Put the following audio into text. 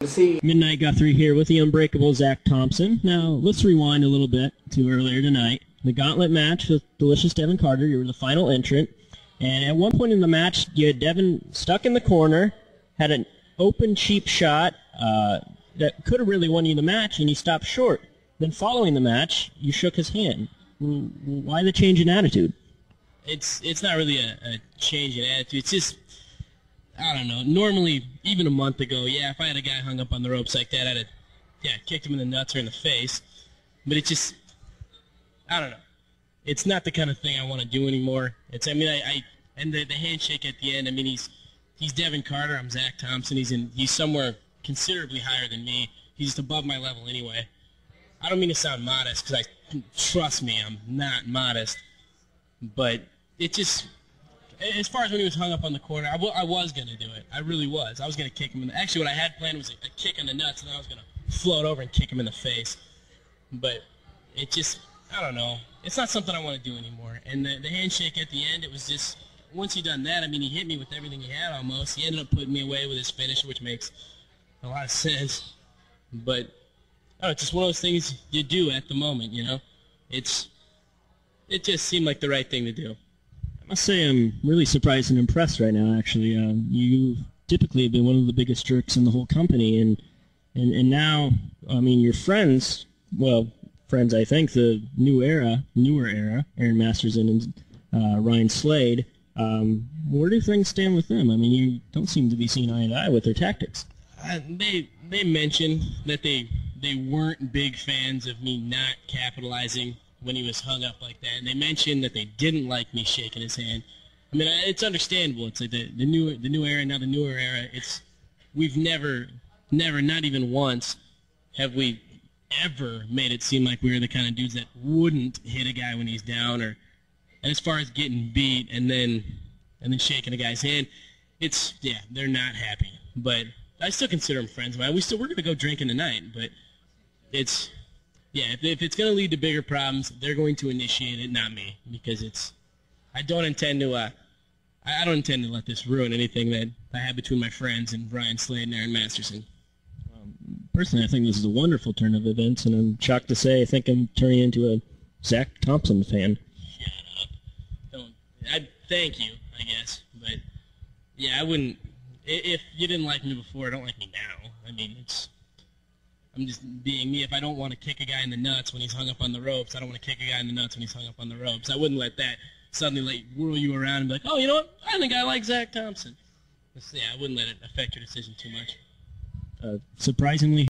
Midnight Guthrie here with the Unbreakable Zach Thompson. Now, let's rewind a little bit to earlier tonight. The gauntlet match with Delicious Devin Carter. You were the final entrant. And at one point in the match, you had Devin stuck in the corner, had an open, cheap shot that could have really won you the match, and he stopped short. Then following the match, you shook his hand. Why the change in attitude? It's not really a change in attitude. It's just, I don't know. Normally, even a month ago, yeah, if I had a guy hung up on the ropes like that, I'd have, kicked him in the nuts or in the face. But it's just, I don't know. It's not the kind of thing I want to do anymore. And the handshake at the end. I mean, he's Devin Carter. I'm Zach Thompson. He's somewhere considerably higher than me. He's just above my level anyway. I don't mean to sound modest, because trust me, I'm not modest. But it just, as far as when he was hung up on the corner, I was going to do it. I really was. I was going to kick him in the... Actually, what I had planned was a kick in the nuts, and then I was going to float over and kick him in the face. But it just, I don't know. It's not something I want to do anymore. And the handshake at the end, it was just... Once he done that, I mean, he hit me with everything he had almost. He ended up putting me away with his finisher, which makes a lot of sense. But, oh, it's just one of those things you do at the moment, you know? It just seemed like the right thing to do. I must say I'm really surprised and impressed right now, actually. You typically have been one of the biggest jerks in the whole company, and now, I mean, your friends, I think, the newer era, Aaron Masterson and Ryan Slade, where do things stand with them? I mean, you don't seem to be seeing eye to eye with their tactics. They mentioned that they weren't big fans of me not capitalizing when he was hung up like that. And they mentioned that they didn't like me shaking his hand. I mean, it's understandable. It's like the new era, now the newer era. We've never, not even once, have we ever made it seem like we were the kind of dudes that wouldn't hit a guy when he's down, and as far as getting beat and then shaking a guy's hand, they're not happy. But I still consider them friends. Man, we're gonna go drinking tonight, but if it's going to lead to bigger problems, they're going to initiate it, not me, because I don't intend to let this ruin anything that I have between my friends and Ryan Slade and Aaron Masterson. Personally, I think this is a wonderful turn of events, and I'm shocked to say I think I'm turning into a Zach Thompson fan. Shut up. Thank you, I guess, but yeah, I wouldn't. If you didn't like me before, don't like me now. I mean, I'm just being me. If I don't want to kick a guy in the nuts when he's hung up on the ropes, I don't want to kick a guy in the nuts when he's hung up on the ropes. I wouldn't let that suddenly whirl you around and be like, oh, you know what? I think I like Zach Thompson. I wouldn't let it affect your decision too much. Surprisingly